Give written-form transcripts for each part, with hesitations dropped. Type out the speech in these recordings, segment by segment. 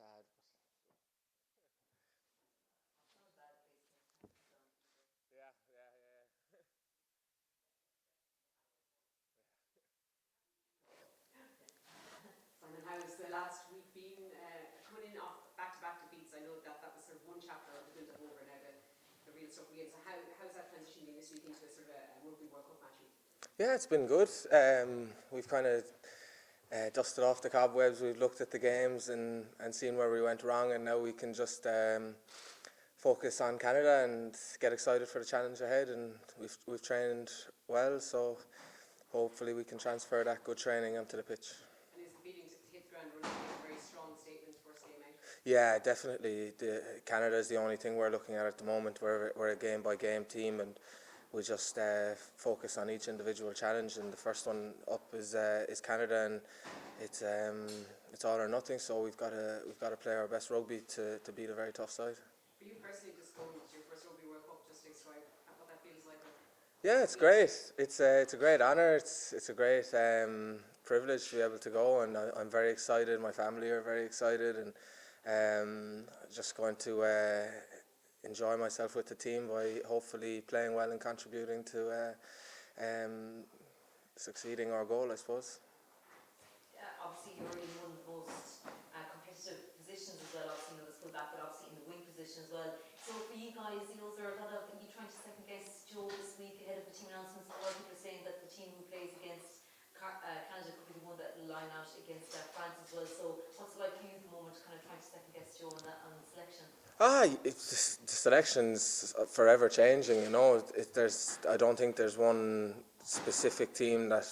sad. Yeah, yeah, yeah. Simon, how's the last week been? Coming in off back-to-back defeats, I know that was sort of one chapter of the build-up over now, the real stuff begins. So how's that transition been this week into a sort of a Rugby World Cup match week? Yeah, it's been good. We've kind of dusted off the cobwebs. We've looked at the games and seen where we went wrong, and now we can just focus on Canada and get excited for the challenge ahead. And we've trained well, so hopefully we can transfer that good training onto the pitch. And is the feeling to hit the ground running a very strong statement first game out? Yeah, definitely. Canada is the only thing we're looking at the moment. We're a game by game team, and we just focus on each individual challenge. And the first one up is Canada, and it's all or nothing. So we've got to play our best rugby to beat a very tough side. For you personally, just going to your first Rugby World Cup, just to describe what that feels like. Yeah, it's great. It's a great honour. It's a great privilege to be able to go, and I'm very excited. My family are very excited, and just going to enjoy myself with the team by hopefully playing well and contributing to succeeding our goal, I suppose. Obviously you're in one of the most competitive positions as well, obviously in the full back, but obviously in the wing position as well. So for you guys, is there a lot of, are you trying to second guess Joe this week ahead of the team announcements? A lot of people are saying that the team who plays against Canada could be the one that will line out against France as well. So what's it like for you at the moment, kind of trying to second guess Joe on the selection? The selection's forever changing. I don't think there's one specific team that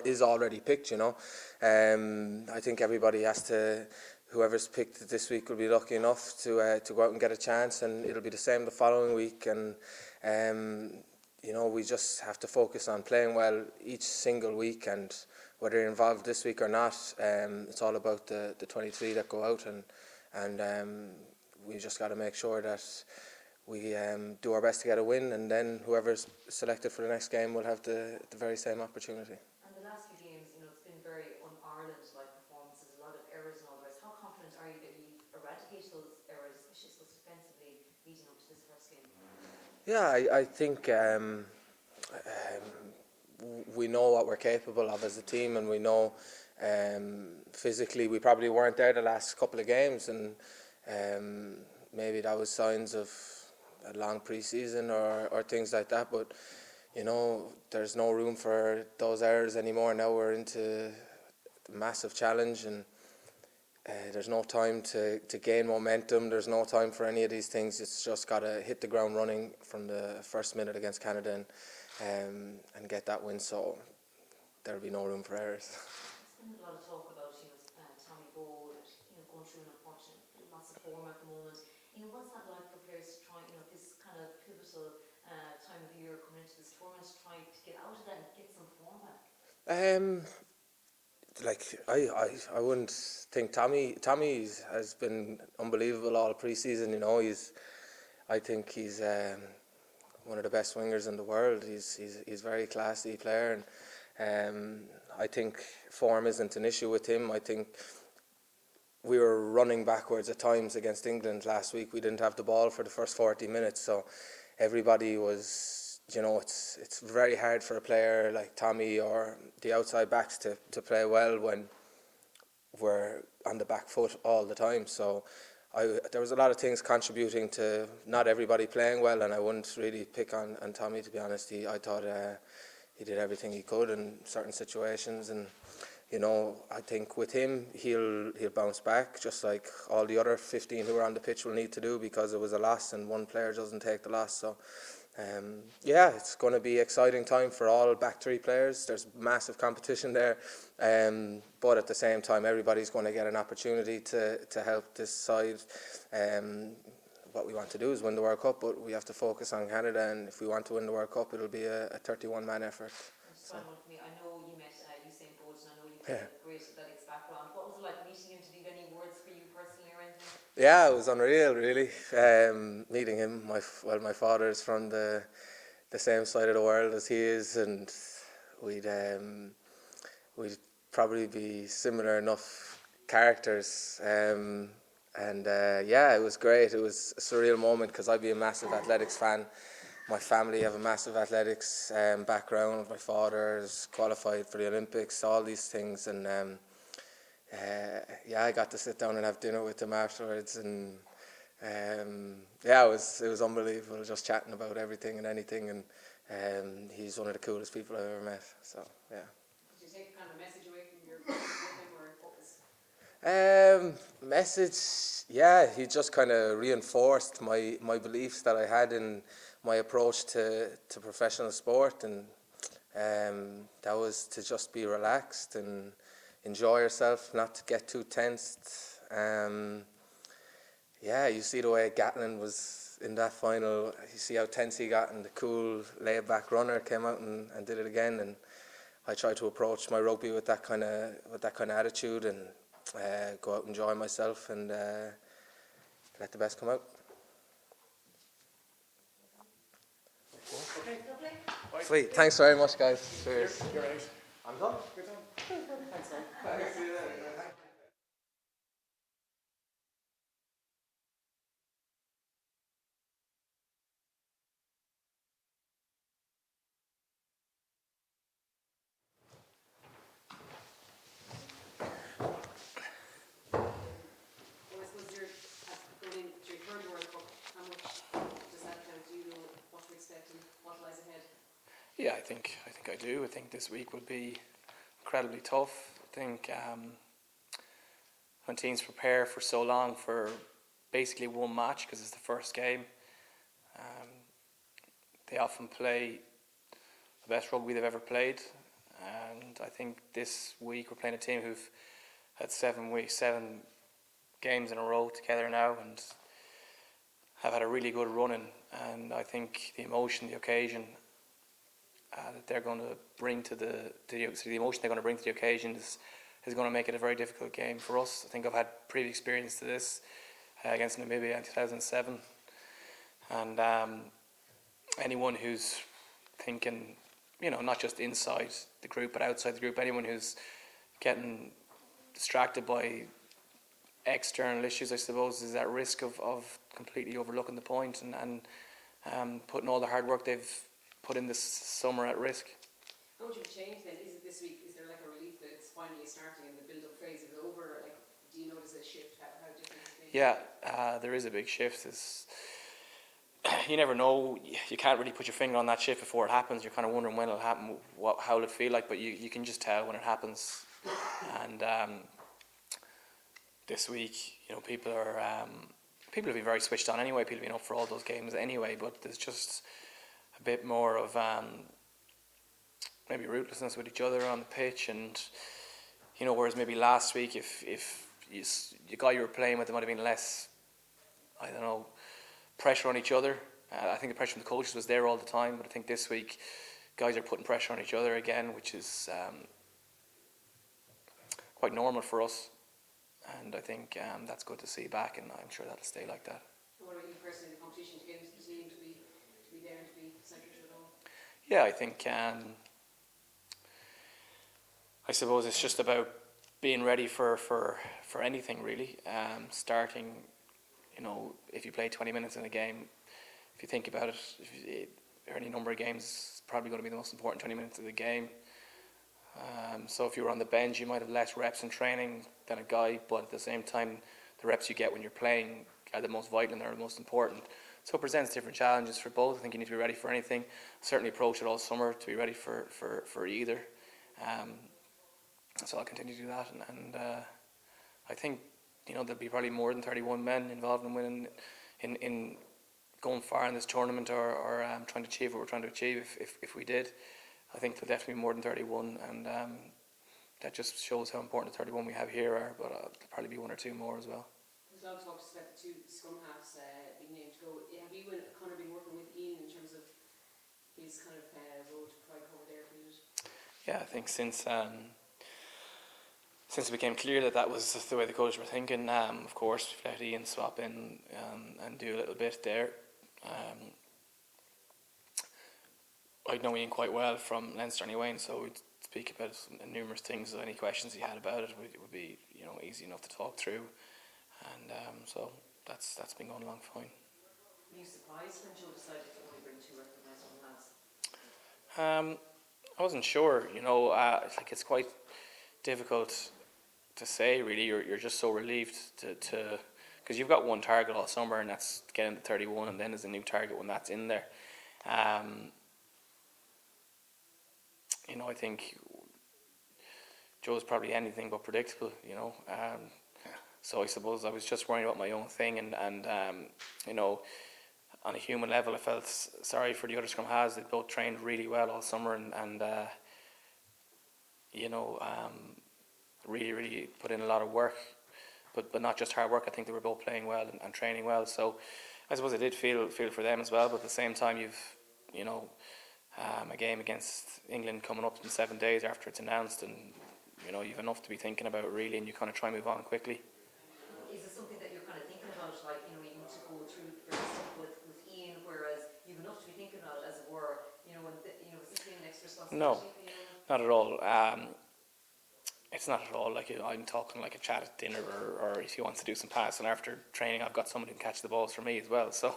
is already picked. I think everybody has to. Whoever's picked this week will be lucky enough to go out and get a chance, and it'll be the same the following week. And we just have to focus on playing well each single week, and whether you're involved this week or not, it's all about the 23 that go out, and we just got to make sure that we do our best to get a win, and then whoever's selected for the next game will have the very same opportunity. And the last few games, it's been very un-Ireland-like performances, a lot of errors and all the rest. How confident are you that you eradicate those errors, especially so defensively, leading up to this first game? Yeah, I think we know what we're capable of as a team, and we know physically we probably weren't there the last couple of games, and maybe that was signs of a long pre-season or things like that, but there's no room for those errors anymore. Now we're into the massive challenge, and there's no time to gain momentum. There's no time for any of these things. It's just got to hit the ground running from the first minute against Canada and get that win, so there'll be no room for errors. There's been a lot of talk about Tommy Bowe, going through an unfortunate loss of form at the moment. What's that like for players to try, this kind of pivotal time of year coming into this tournament, to try to get out of that and get some form back? I wouldn't think Tommy has been unbelievable all pre-season. I think he's one of the best wingers in the world. He's very classy player, and I think form isn't an issue with him. I think we were running backwards at times against England last week. We didn't have the ball for the first 40 minutes, so everybody was, it's very hard for a player like Tommy or the outside backs to play well when we're on the back foot all the time. So there was a lot of things contributing to not everybody playing well, and I wouldn't really pick on Tommy, to be honest. I thought he did everything he could in certain situations, and I think with him he'll bounce back, just like all the other 15 who are on the pitch will need to do, because it was a loss and one player doesn't take the loss. So it's going to be exciting time for all back three players. There's massive competition there, but at the same time everybody's going to get an opportunity to help this side. What we want to do is win the World Cup, but we have to focus on Canada, and if we want to win the World Cup, it'll be a 31-man effort. Just one for me. I know you met Usain Bolt, and I know you have a great athletics background. What was it like meeting him? Did he have any words for you personally or anything? Yeah, it was unreal, really. Meeting him. My father is from the same side of the world as he is, and we'd probably be similar enough characters. And yeah, it was great. It was a surreal moment because I'd be a massive athletics fan. My family have a massive athletics background. My father's qualified for the Olympics, all these things. And yeah, I got to sit down and have dinner with him afterwards. And yeah, it was unbelievable just chatting about everything and anything. And he's one of the coolest people I've ever met. So, yeah. Did you take kind of a message away from your with him, or what was? Message, yeah, he just kind of reinforced my beliefs that I had in my approach to professional sport, and that was to just be relaxed and enjoy yourself, not to get too tensed. Yeah, you see the way Gatlin was in that final. You see how tense he got, and the cool laid-back runner came out and did it again. And I try to approach my rugby with that kind of attitude, and go out and enjoy myself, and let the best come out. Okay. Lovely. Sweet. Thanks very much, guys. Cheers. You're right. I'm done. Good time. Thanks, man. Thanks. See you later. Well, I suppose you're going into your third World Cup. How much does that count? Do you know what to expect and what lies ahead? Yeah, I think I do. I think this week will be incredibly tough. I think when teams prepare for so long for basically one match because it's the first game, they often play the best rugby they've ever played. And I think this week we're playing a team who've had 7 games in a row together now and have had a really good running. And I think the emotion, the occasion that they're going to bring to the emotion they're going to bring to the occasion is going to make it a very difficult game for us. I think I've had previous experience to this against Namibia in 2007, and anyone who's thinking, not just inside the group but outside the group, anyone who's getting distracted by external issues, I suppose, is at risk of completely overlooking the point and putting all the hard work they've put in this summer at risk. How much of a change then is it this week? Is there like a relief that it's finally starting and the build-up phase is over? Like, do you notice a shift? How different it's been? Yeah, there is a big shift. You never know. You can't really put your finger on that shift before it happens. You're kind of wondering when it'll happen, how it'll feel like, but you can just tell when it happens. And this week, people have been very switched on anyway. People have been up for all those games anyway, but there's just a bit more of maybe ruthlessness with each other on the pitch, and whereas maybe last week if the guy you were playing with, there might have been less, I don't know, pressure on each other. I think the pressure from the coaches was there all the time, but I think this week guys are putting pressure on each other again, which is quite normal for us, and I think that's good to see back, and I'm sure that'll stay like that. What about you personally in the competition to get into the team, to be there and to be central to it all? Yeah, I think I suppose it's just about being ready for anything really. Starting, if you play 20 minutes in a game, if you think about it, any number of games, it's probably going to be the most important 20 minutes of the game. So if you were on the bench, you might have less reps in training than a guy, but at the same time, the reps you get when you're playing are the most vital and they're the most important. So it presents different challenges for both. I think you need to be ready for anything. Certainly approach it all summer to be ready for either. So I'll continue to do that, and I think there'll be probably more than 31 men involved in winning, in going far in this tournament, or trying to achieve what we're trying to achieve. If we did, I think there'll definitely be more than 31, and that just shows how important the 31 we have here are. But there'll probably be one or two more as well. There's a lot of talk about the two scrum halves being named to go. Have you and Conor been working with Eoin in terms of his kind of role to provide cover there for you? Yeah, I think since it became clear that was the way the coaches were thinking, of course, we've let Eoin swap in and do a little bit there. I know Eoin quite well from Leinster anyway, and so we'd speak about numerous things. Any questions he had about it would be easy enough to talk through, and so that's been going along fine. Were you surprised when Joe decided to only bring two recognised young lads? I wasn't sure. It's quite difficult to say. Really, you're just so relieved to because you've got one target all summer, and that's getting to 31, and then there's a new target when that's in there. I think Joe's probably anything but predictable. So I suppose I was just worrying about my own thing, and on a human level, I felt sorry for the other scrum halves. They both trained really well all summer, and really, really put in a lot of work, but not just hard work. I think they were both playing well and training well. So I suppose I did feel for them as well. But at the same time, you've a game against England coming up in 7 days after it's announced, and you've enough to be thinking about really, and you kind of try and move on quickly. Is it something that you're kind of thinking about, like even to go through the stuff with Eoin, whereas you've enough to be thinking about, as it were, is this being an extra responsibility for you? Not at all. It's not at all like I'm talking like a chat at dinner, or if he wants to do some passing after training, I've got somebody who can catch the balls for me as well. So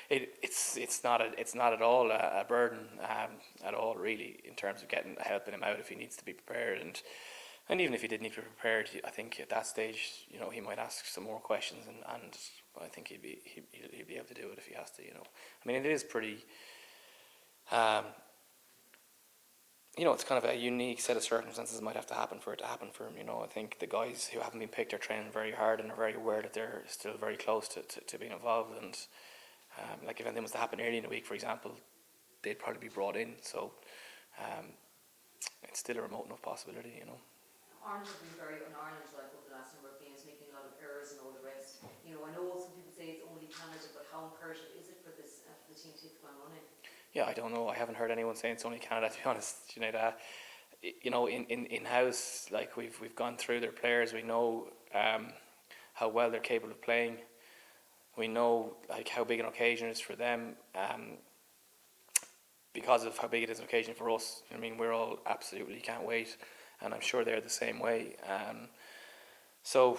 it's not at all a burden at all, really, in terms of helping him out if he needs to be prepared, and even if he did need to be prepared, I think at that stage he might ask some more questions, and I think he'd be able to do it if he has to. I mean, it is pretty. It's kind of a unique set of circumstances that might have to happen for it to happen for him. I think the guys who haven't been picked are training very hard and are very aware that they're still very close to being involved. And if anything was to happen early in the week, for example, they'd probably be brought in. So it's still a remote enough possibility. Ireland have been very un-Ireland-like over the last number of games, making a lot of errors and all the rest. I know some people say it's only Canada, but how imperative is it for the team to hit the ground running? Yeah, I don't know. I haven't heard anyone saying it's only Canada, to be honest. In house, like we've gone through their players. We know how well they're capable of playing. We know how big an occasion it is for them. Because of how big it is an occasion for us. We're all absolutely can't wait, and I'm sure they're the same way. So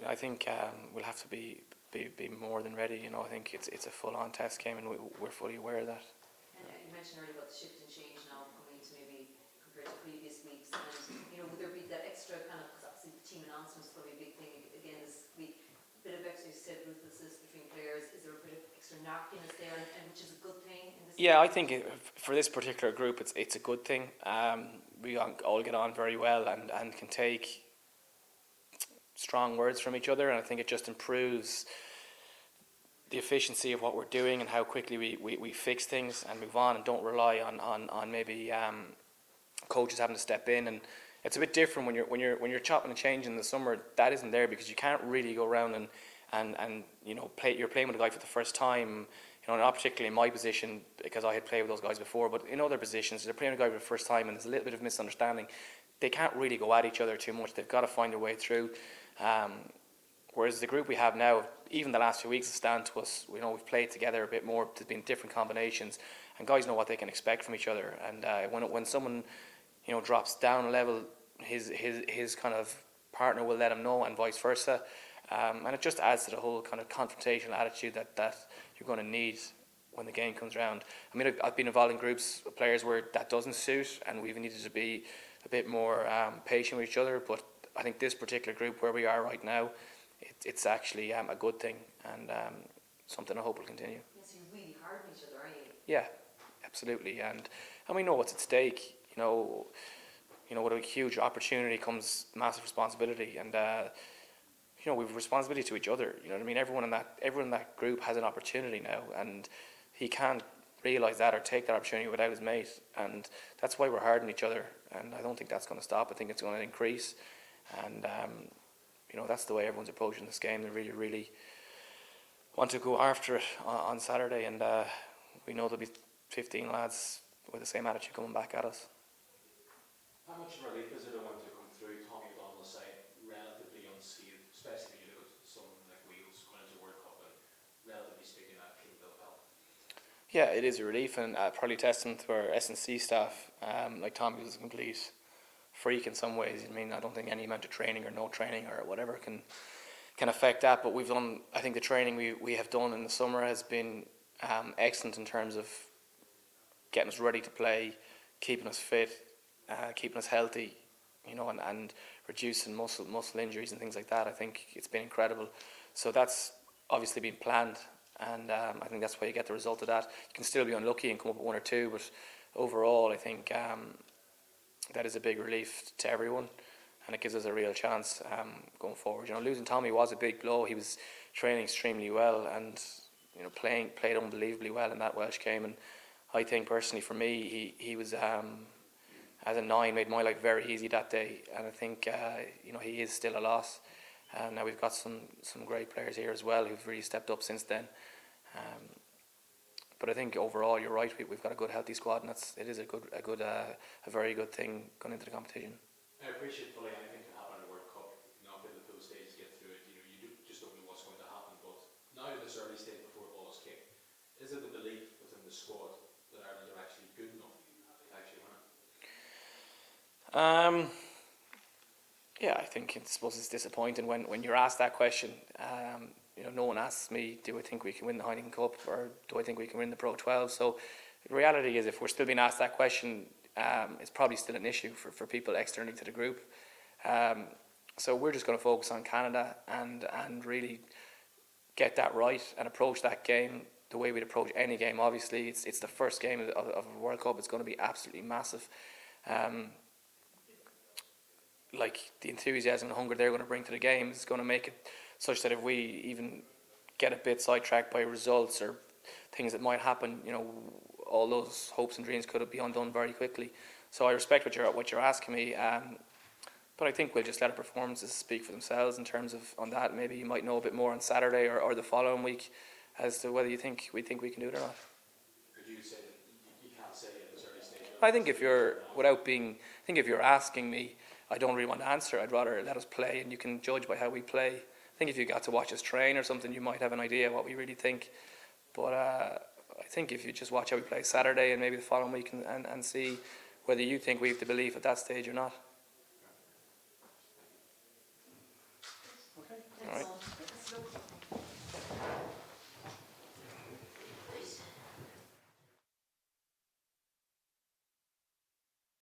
I think we'll have to be more than ready. I think it's a full-on test game, and we're fully aware of that. You mentioned earlier about the shift and change now coming into maybe compared to previous weeks, and would there be that extra kind of, because obviously the team announcement is probably a big thing again this week, a bit of extra, you said, ruthlessness between players. Is there a bit of extra narkiness there, and which is a good thing in this? Yeah, I think for this particular group, it's a good thing. We all get on very well and can take strong words from each other, and I think it just improves the efficiency of what we're doing and how quickly we fix things and move on and don't rely on maybe coaches having to step in. And it's a bit different when you're chopping and changing in the summer. That isn't there because you can't really go around and you're playing with a guy for the first time. Not particularly in my position because I had played with those guys before, but in other positions they're playing with a guy for the first time and there's a little bit of misunderstanding. They can't really go at each other too much. They've got to find their way through. Whereas the group we have now, even the last few weeks, has stand to us. We've played together a bit more. There's been different combinations, and guys know what they can expect from each other. And when someone drops down a level, his kind of partner will let him know, and vice versa. And it just adds to the whole kind of confrontational attitude that you're going to need when the game comes around. I've been involved in groups of players where that doesn't suit, and we've needed to be a bit more patient with each other. But I think this particular group where we are right now, it's actually a good thing, and something I hope will continue. Yes, you're really hard on each other, are you? Yeah, absolutely, and we know what's at stake. With a huge opportunity comes massive responsibility, and we've responsibility to each other. Everyone in that group has an opportunity now, and he can't realise that or take that opportunity without his mate, and that's why we're hard on each other. And I don't think that's going to stop. I think it's going to increase, and that's the way everyone's approaching this game. They really, really want to go after it on Saturday, and we know there'll be 15 lads with the same attitude coming back at us. How much of a relief is it when to come through Tommy O'Donnell's side relatively unscathed, especially when you look at someone like Wales going into World Cup and relatively speaking at King Bill Bell? Yeah, it is a relief, and probably testament to our S&C staff. Like Tommy was a complete freak in some ways. I mean, I don't think any amount of training or no training or whatever can affect that. But we've done. I think the training we have done in the summer has been excellent in terms of getting us ready to play, keeping us fit, keeping us healthy, and reducing muscle injuries and things like that. I think it's been incredible. So that's obviously been planned, and I think that's why you get the result of that. You can still be unlucky and come up with one or two, but overall, I think that is a big relief to everyone, and it gives us a real chance going forward. Losing Tommy was a big blow. He was training extremely well, and played unbelievably well in that Welsh game. And I think personally, for me, he was as a 9 made my life very easy that day, and I think he is still a loss. Now we've got some great players here as well who've really stepped up since then. But I think overall, you're right. We've got a good, healthy squad, and it is a very good thing going into the competition. I appreciate fully anything can happen in the World Cup. Get the full stage, get through it. Just don't know what's going to happen. But now in this early stage before the ball is kicked, is it the belief within the squad that Ireland are actually good enough to actually win it? Yeah, I suppose it's disappointing when you're asked that question. No one asks me, do I think we can win the Heineken Cup, or do I think we can win the Pro 12? So the reality is, if we're still being asked that question, it's probably still an issue for people externally to the group. So we're just going to focus on Canada and really get that right and approach that game the way we'd approach any game. Obviously, it's the first game of a World Cup. It's going to be absolutely massive. Like the enthusiasm and hunger they're going to bring to the game is going to make it such that if we even get a bit sidetracked by results or things that might happen, all those hopes and dreams could be undone very quickly. So I respect what you're asking me, but I think we'll just let our performances speak for themselves in terms of on that. Maybe you might know a bit more on Saturday or the following week as to whether we think we can do it or not. Could you say that you can't say at this early stage? I think if you're asking me, I don't really want to answer. I'd rather let us play, and you can judge by how we play. I think if you got to watch us train or something, you might have an idea what we really think. But I think if you just watch how we play Saturday and maybe the following week and see whether you think we have the belief at that stage or not.